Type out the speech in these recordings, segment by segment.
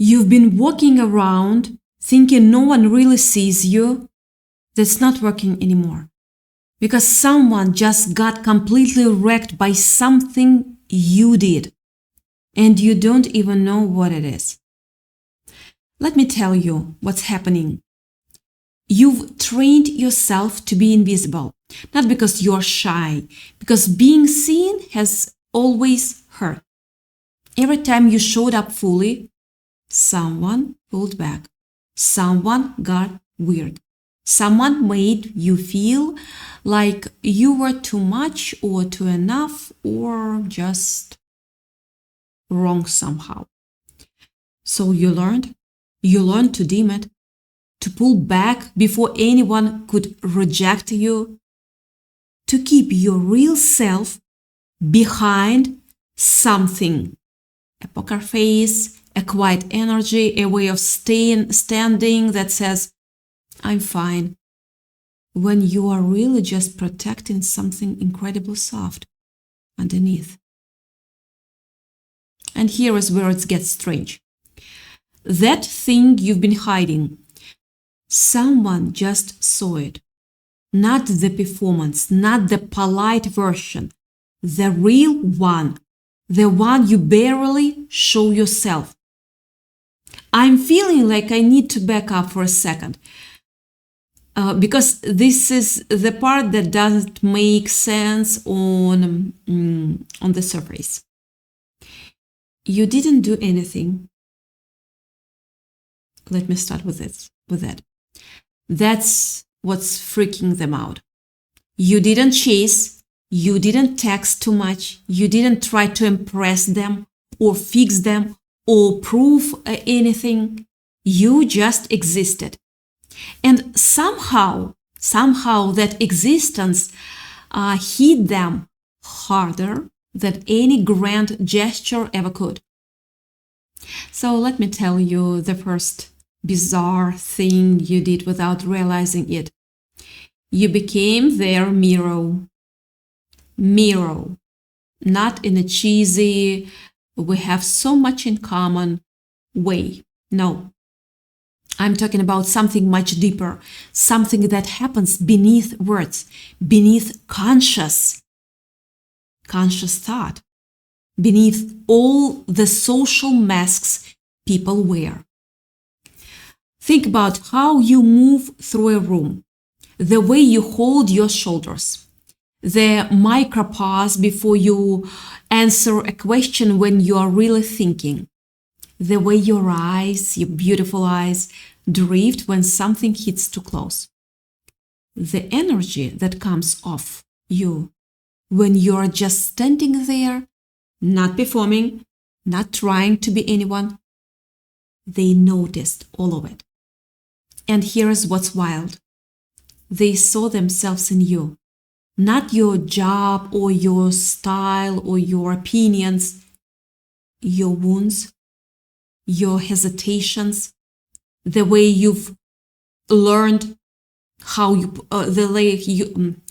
You've been walking around thinking no one really sees you. That's not working anymore. Because someone just got completely wrecked by something you did. And you don't even know what it is. Let me tell you what's happening. You've trained yourself to be invisible. Not because you're shy, because being seen has always hurt. Every time you showed up fully, someone pulled back. Someone got weird. Someone made you feel like you were too much or too enough or just wrong somehow. So you learned to dim it, to pull back before anyone could reject you, to keep your real self behind something. A poker face, a quiet energy, a way of standing that says, I'm fine, when you are really just protecting something incredibly soft underneath. And here is where it gets strange. That thing you've been hiding, someone just saw it. Not the performance, not the polite version, the real one, the one you barely show yourself. I'm feeling like I need to back up for a second. Because this is the part that doesn't make sense on the surface. You didn't do anything. Let me start with that. That's what's freaking them out. You didn't chase, you didn't text too much, you didn't try to impress them or fix them or prove anything. You just existed. And somehow that existence hit them harder than any grand gesture ever could. So let me tell you the first bizarre thing you did without realizing it. You became their mirror. Mirror. Not in a cheesy, we have so much in common way. No. I'm talking about something much deeper, something that happens beneath words, beneath conscious thought, beneath all the social masks people wear. Think about how you move through a room, the way you hold your shoulders, the micro pause before you answer a question when you are really thinking, the way your eyes, your beautiful eyes, drift when something hits too close. The energy that comes off you when you're just standing there, not performing, not trying to be anyone. They noticed all of it. And here's what's wild. They saw themselves in you, not your job or your style or your opinions, your wounds, your hesitations, the way you've learned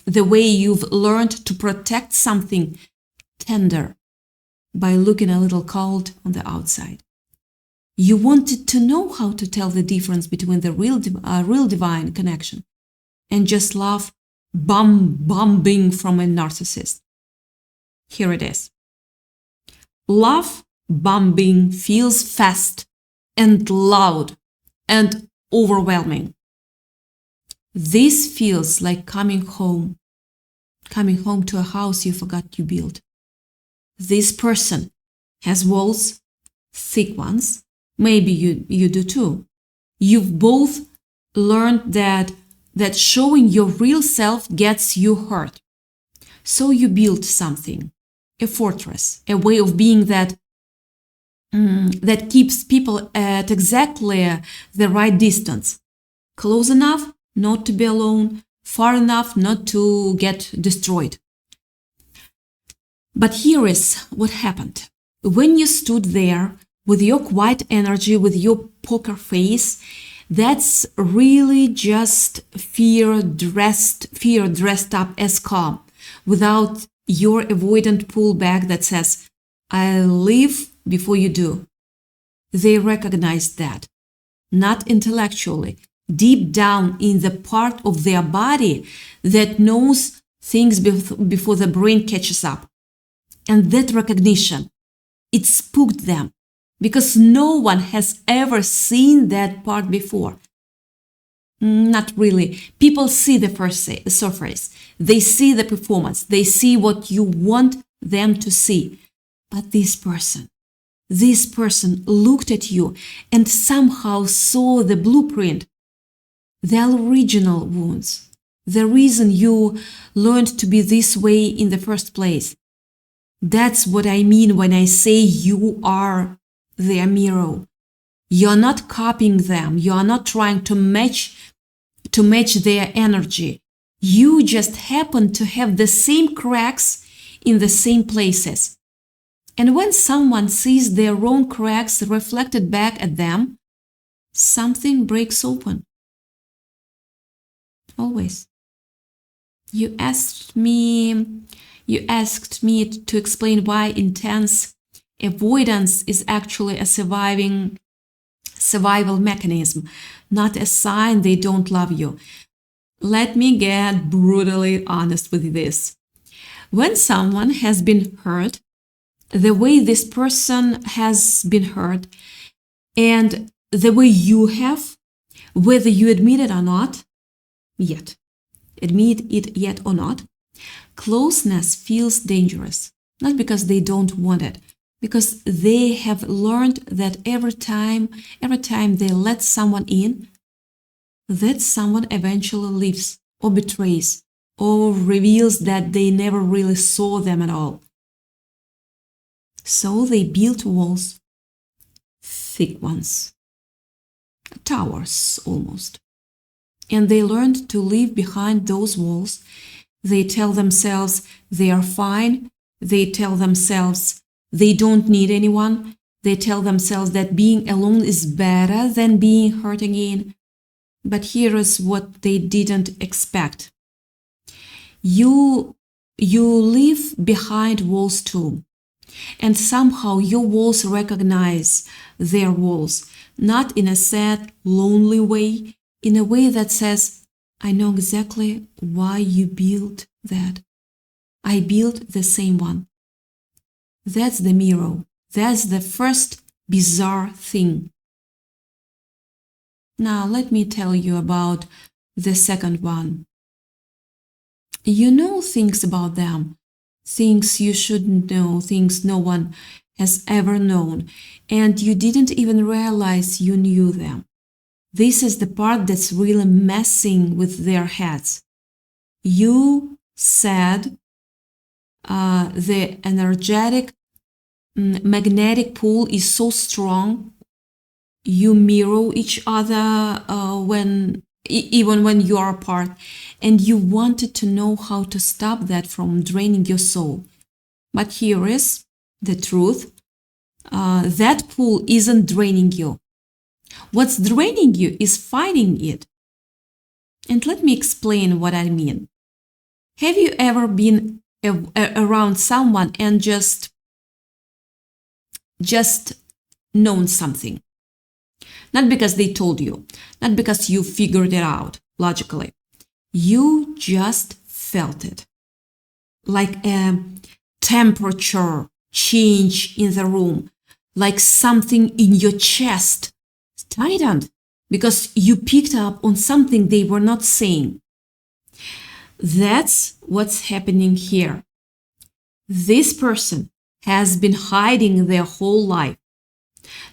the way you've learned to protect something tender by looking a little cold on the outside. You wanted to know how to tell the difference between the real divine connection and just love bombing from a narcissist. Here it is. Love bombing feels fast and loud and overwhelming. This feels like coming home to a house you forgot you built. This person has walls, thick ones. Maybe you do too. You've both learned that showing your real self gets you hurt. So you built something, a fortress, a way of being that keeps people at exactly the right distance. Close enough not to be alone, far enough not to get destroyed. But here is what happened. When you stood there with your quiet energy, with your poker face, that's really just fear dressed up as calm, without your avoidant pullback that says, I'll leave before you do. They recognized that, not intellectually, deep down in the part of their body that knows things before the brain catches up. And that recognition, it spooked them because no one has ever seen that part before. Not really. People see the first surface. They see the performance. They see what you want them to see. But this person looked at you and somehow saw the blueprint, the original wounds, the reason you learned to be this way in the first place. That's what I mean when I say you are their mirror. You're not copying them. You are not trying to match their energy. You just happen to have the same cracks in the same places. And when someone sees their own cracks reflected back at them, something breaks open. Always. You asked me to explain why intense avoidance is actually a survival mechanism, not a sign they don't love you. Let me get brutally honest with this. When someone has been hurt, the way this person has been hurt, and the way you have, whether you admit it or not, or not, closeness feels dangerous. Not because they don't want it, because they have learned that every time they let someone in, that someone eventually leaves or betrays or reveals that they never really saw them at all. So they built walls, thick ones, towers almost. And they learned to live behind those walls. They tell themselves they are fine. They tell themselves they don't need anyone. They tell themselves that being alone is better than being hurt again. But here is what they didn't expect. You live behind walls too. And somehow your walls recognize their walls, not in a sad, lonely way, in a way that says, I know exactly why you built that. I built the same one. That's the mirror. That's the first bizarre thing. Now let me tell you about the second one. You know things about them, things you shouldn't know, things no one has ever known, and you didn't even realize you knew them. This is the part that's really messing with their heads. You said the energetic magnetic pull is so strong, you mirror each other even when you are apart, and you wanted to know how to stop that from draining your soul. But here is the truth. That pull isn't draining you. What's draining you is fighting it. And let me explain what I mean. Have you ever been around someone and just known something? Not because they told you, not because you figured it out logically. You just felt it. Like a temperature change in the room, like something in your chest tightened because you picked up on something they were not saying. That's what's happening here. This person has been hiding their whole life,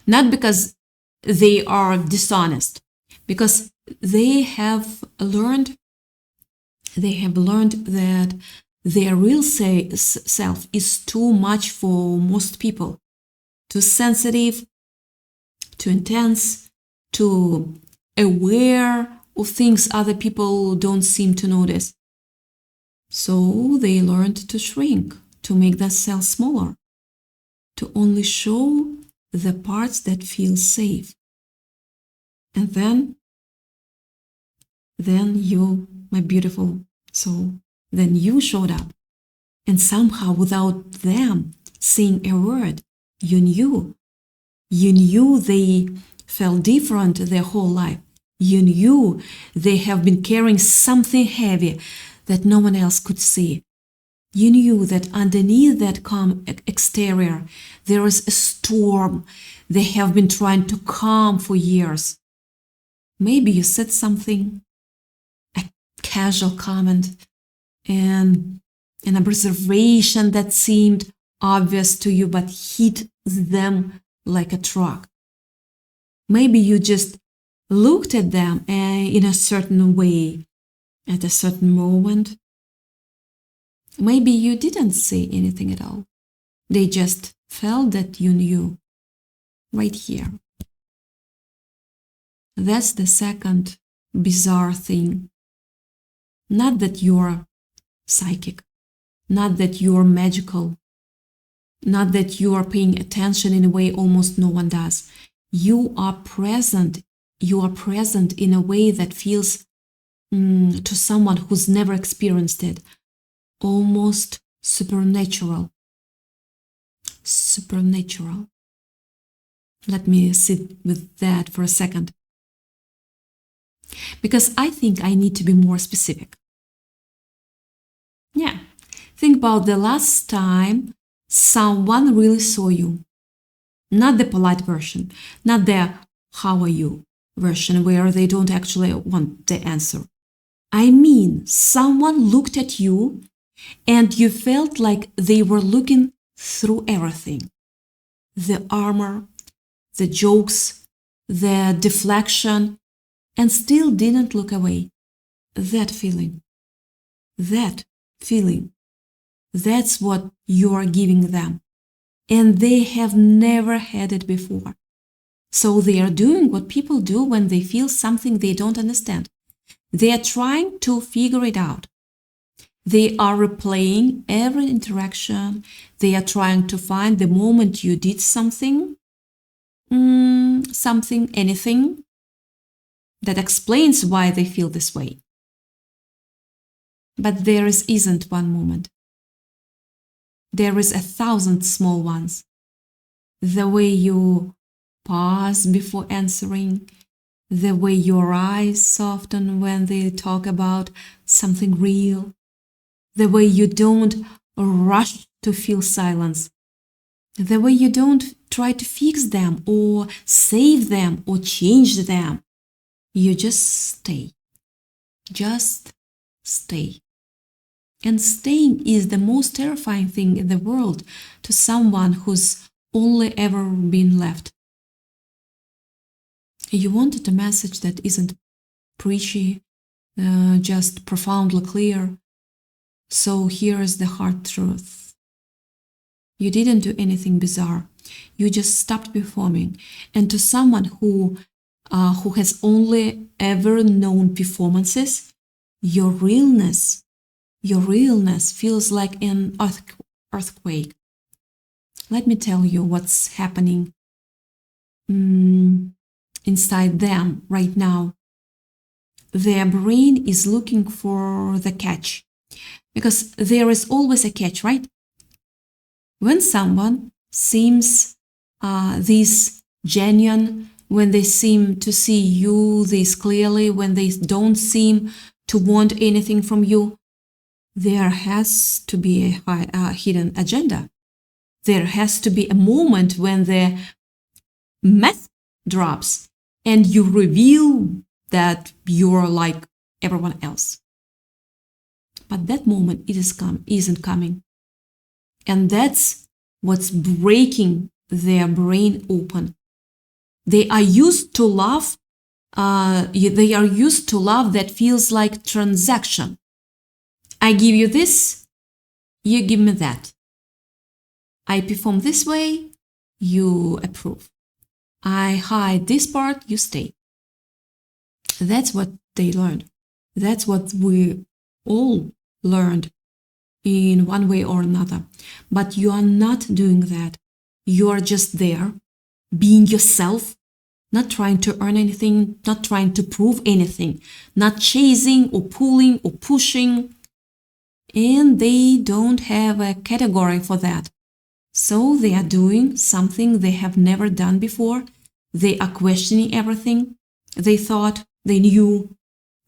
not because they are dishonest, because they have learned that their real self is too much for most people, too sensitive, too intense, too aware of things other people don't seem to notice. So they learned to shrink, to make themselves smaller, to only show the parts that feel safe. And then you, my beautiful soul, then you showed up. And somehow without them saying a word, you knew You knew they felt different their whole life. You knew they have been carrying something heavy that no one else could see. You knew that underneath that calm exterior, there is a storm they have been trying to calm for years. Maybe you said something, a casual comment, and an observation that seemed obvious to you but hit them like a truck. Maybe you just looked at them in a certain way at a certain moment. Maybe you didn't say anything at all. They just felt that you knew right here. That's the second bizarre thing. Not that you're psychic, not that you're magical, not that you are paying attention in a way almost no one does. You are present. You are present in a way that feels to someone who's never experienced it almost supernatural. Supernatural. Let me sit with that for a second, because I think I need to be more specific. Yeah, think about the last time someone really saw you. Not the polite version, not the how are you version where they don't actually want the answer. I mean, someone looked at you and you felt like they were looking through everything. The armor, the jokes, the deflection, and still didn't look away. That feeling. That's what you are giving them. And they have never had it before. So they are doing what people do when they feel something they don't understand. They are trying to figure it out. They are replaying every interaction. They are trying to find the moment you did something, anything that explains why they feel this way. But there isn't one moment. There is 1,000 small ones. The way you pause before answering, the way your eyes soften when they talk about something real, the way you don't rush to fill silence, the way you don't try to fix them or save them or change them. You just stay. Just stay. And staying is the most terrifying thing in the world to someone who's only ever been left. You wanted a message that isn't preachy, just profoundly clear. So here is the hard truth. You didn't do anything bizarre. You just stopped performing. And to someone who has only ever known performances, your realness feels like an earthquake. Let me tell you what's happening inside them right now. Their brain is looking for the catch, because there is always a catch, right? When someone seems this genuine, when they seem to see you this clearly, when they don't seem to want anything from you, there has to be a hidden agenda. There has to be a moment when the meth drops and you reveal that you're like everyone else. But that moment isn't coming. And that's what's breaking their brain open. They are used to love. They are used to love that feels like transaction. I give you this, you give me that. I perform this way, you approve. I hide this part, you stay. That's what they learned. That's what we all learned in one way or another. But you are not doing that. You are just there, being yourself, not trying to earn anything, not trying to prove anything, not chasing or pulling or pushing. And they don't have a category for that. So they are doing something they have never done before. They are questioning everything they thought they knew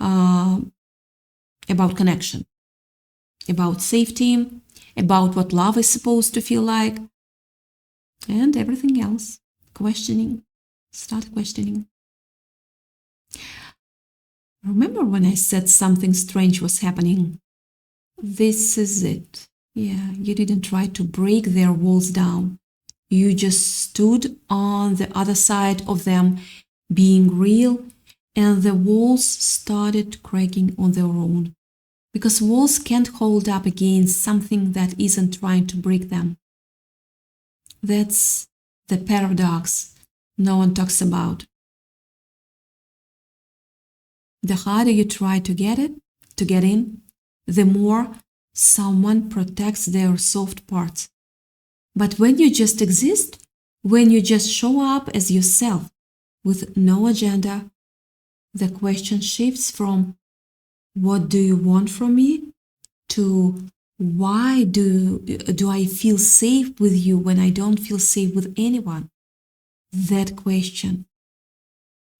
about connection, about safety, about what love is supposed to feel like, and everything else. Questioning. Start questioning. Remember when I said something strange was happening? This is it. Yeah, you didn't try to break their walls down. You just stood on the other side of them, being real, and the walls started cracking on their own. Because walls can't hold up against something that isn't trying to break them. That's the paradox no one talks about. The harder you try to get in, the more someone protects their soft parts. But when you just exist, when you just show up as yourself with no agenda, the question shifts from what do you want from me to why do I feel safe with you when I don't feel safe with anyone? That question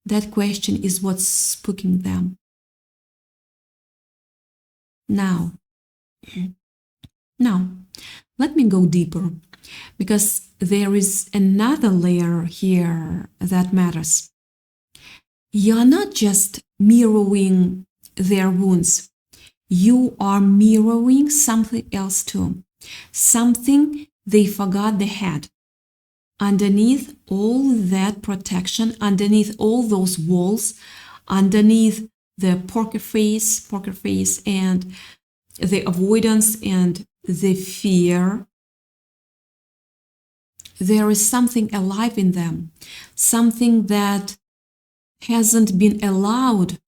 is what's spooking them. Now, let me go deeper, because there is another layer here that matters. You're not just mirroring their wounds. You are mirroring something else too. Something they forgot they had. Underneath all that protection, underneath all those walls, underneath the poker face and the avoidance and the fear, there is something alive in them, something that hasn't been allowed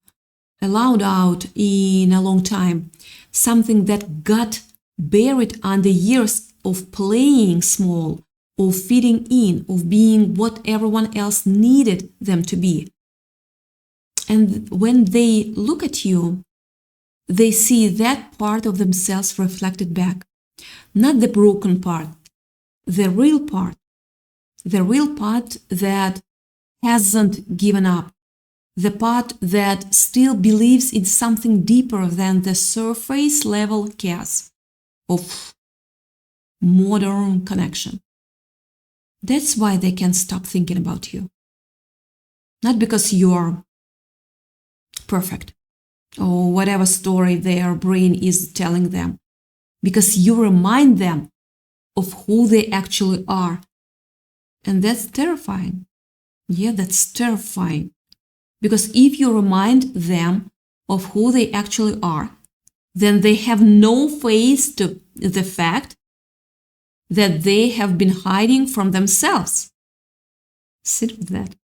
out in a long time, something that got buried under years of playing small, of fitting in, of being what everyone else needed them to be. And when they look at you, they see that part of themselves reflected back. Not the broken part, the real part that hasn't given up, the part that still believes in something deeper than the surface level chaos of modern connection. That's why they can't stop thinking about you. Not because you're perfect or whatever story their brain is telling them, because you remind them of who they actually are. And that's terrifying. Yeah, that's terrifying. Because if you remind them of who they actually are, then they have no face to the fact that they have been hiding from themselves. Sit with that.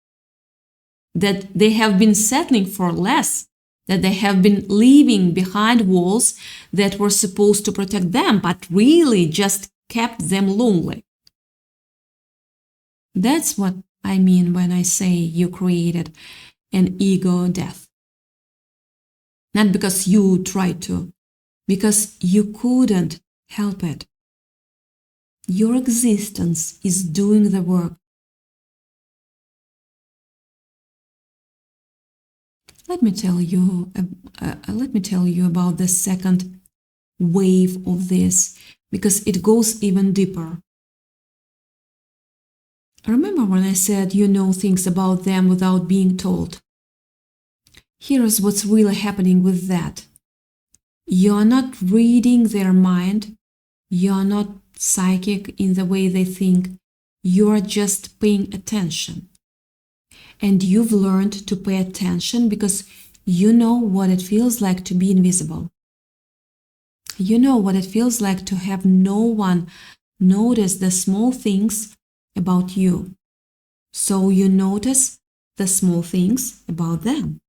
That they have been settling for less, that they have been leaving behind walls that were supposed to protect them, but really just kept them lonely. That's what I mean when I say you created an ego death. Not because you tried to, because you couldn't help it. Your existence is doing the work. Let me tell you about the second wave of this, because it goes even deeper. Remember when I said you know things about them without being told? Here's what's really happening with that. You're not reading their mind. You're not psychic in the way they think. You're just paying attention. And you've learned to pay attention because you know what it feels like to be invisible. You know what it feels like to have no one notice the small things about you. So you notice the small things about them.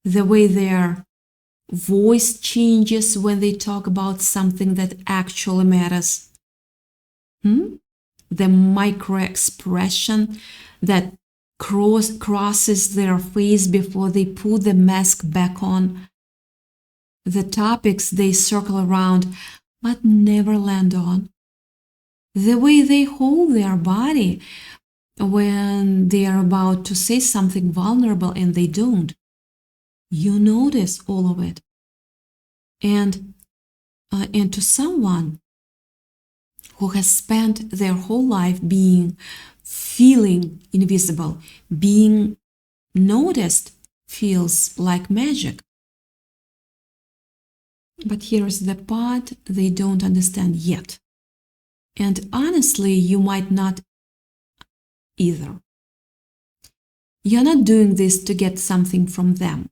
The way their voice changes when they talk about something that actually matters. The micro expression that crosses their face before they put the mask back on. The topics they circle around but never land on. the way they hold their body when they are about to say something vulnerable and they don't. You notice all of it. And to someone who has spent their whole life feeling invisible, being noticed, feels like magic. But here's the part they don't understand yet. And honestly, you might not either. You're not doing this to get something from them.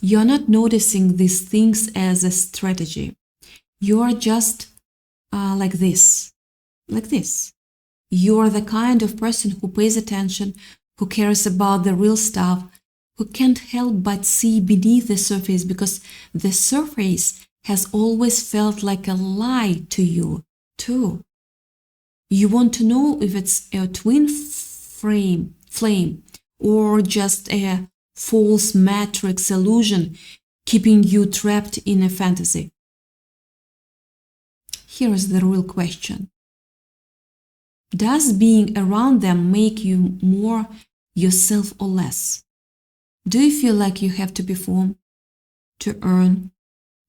You're not noticing these things as a strategy. You're just like this. You're the kind of person who pays attention, who cares about the real stuff, who can't help but see beneath the surface because the surface has always felt like a lie to you, too. You want to know if it's a twin flame or just a false matrix illusion keeping you trapped in a fantasy. Here is the real question. Does being around them make you more yourself or less? Do you feel like you have to perform, to earn,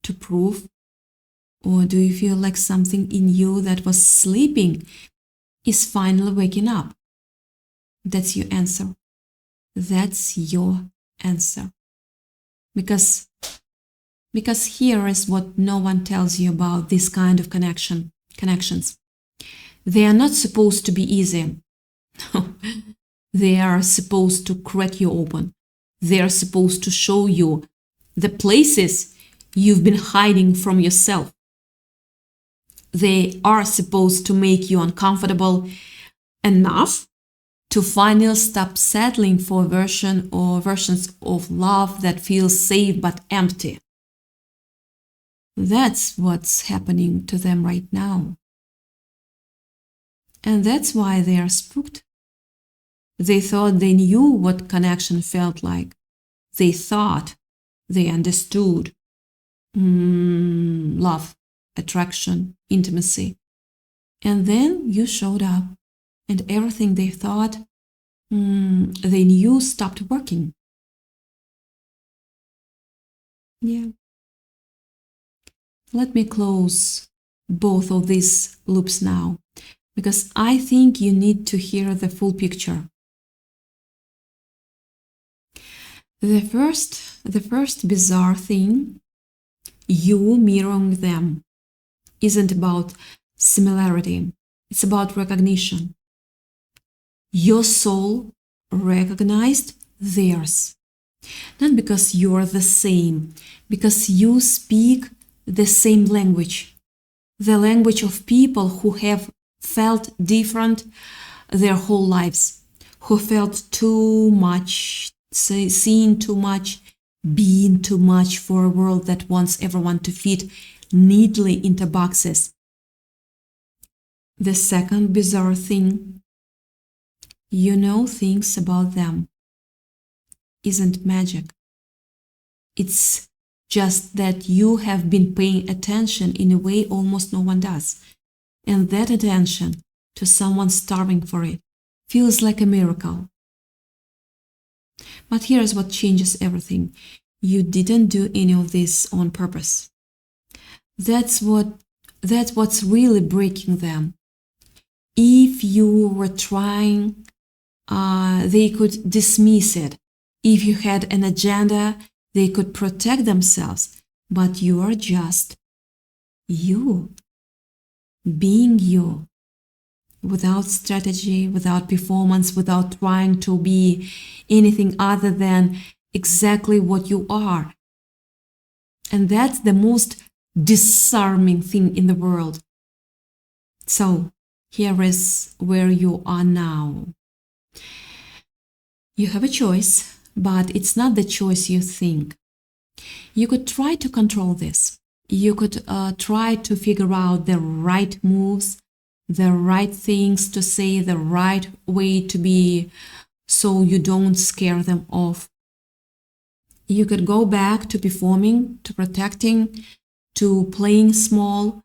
to prove? Or do you feel like something in you that was sleeping is finally waking up? That's your answer. That's your answer. Because here is what no one tells you about this kind of connections. They are not supposed to be easy. They are supposed to crack you open. They are supposed to show you the places you've been hiding from yourself. They are supposed to make you uncomfortable enough to finally stop settling for a version or versions of love that feels safe but empty. That's what's happening to them right now. And that's why they are spooked. They thought they knew what connection felt like. They thought they understood love, attraction, intimacy. And then you showed up and everything they thought they knew stopped working. Yeah. Let me close both of these loops now, because I think you need to hear the full picture. The first bizarre thing, you mirroring them, isn't about similarity. It's about recognition. Your soul recognized theirs. Not because you're the same, because you speak the same language. The language of people who have felt different their whole lives, who felt too much, seen too much, being too much for a world that wants everyone to fit neatly into boxes. The second bizarre thing, you know things about them, isn't magic. It's just that you have been paying attention in a way almost no one does. And that attention to someone starving for it feels like a miracle. But here's what changes everything. You didn't do any of this on purpose. That's what's really breaking them. If you were trying, they could dismiss it. If you had an agenda, they could protect themselves. But you are just you, being you, without strategy, without performance, without trying to be anything other than exactly what you are. And that's the most disarming thing in the world. So here is where you are now. You have a choice, but it's not the choice you think. You could try to control this. You could try to figure out the right moves, the right things to say, the right way to be, so you don't scare them off. You could go back to performing, to protecting, to playing small.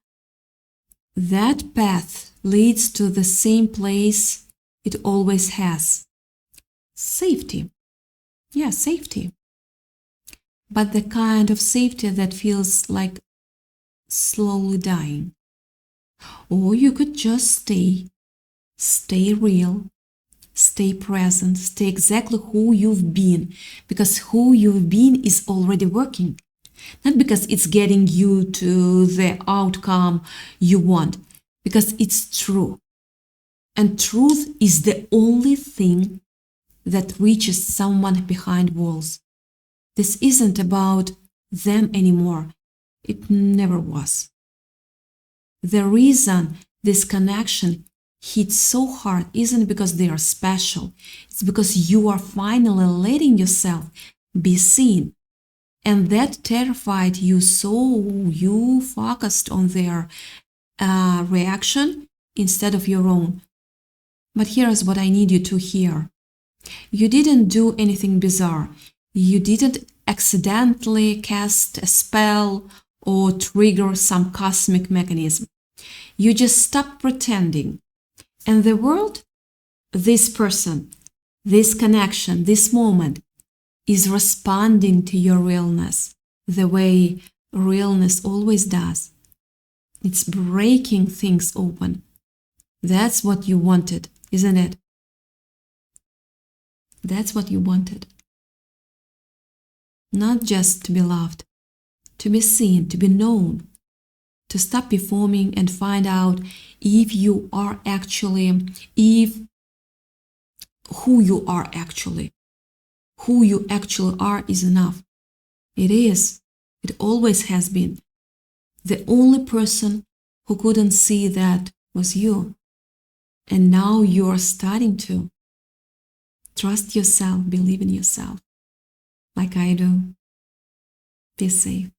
That path leads to the same place it always has. Safety. Yeah, safety. But the kind of safety that feels like slowly dying. Or you could just stay real, stay present, stay exactly who you've been, because who you've been is already working. Not because it's getting you to the outcome you want, because it's true. And truth is the only thing that reaches someone behind walls. This isn't about them anymore. It never was. The reason this connection hits so hard isn't because they are special. It's because you are finally letting yourself be seen. And that terrified you, so you focused on their reaction instead of your own. But here's what I need you to hear. You didn't do anything bizarre. You didn't accidentally cast a spell or trigger some cosmic mechanism. You just stopped pretending. And the world, this person, this connection, this moment, is responding to your realness the way realness always does. It's breaking things open. That's what you wanted, isn't it? That's what you wanted. Not just to be loved, to be seen, to be known, to stop performing and find out if you are actually, who you are actually. Who you actually are is enough. It is. It always has been. The only person who couldn't see that was you. And now you are starting to. Trust yourself, believe in yourself. Like I do. Be safe.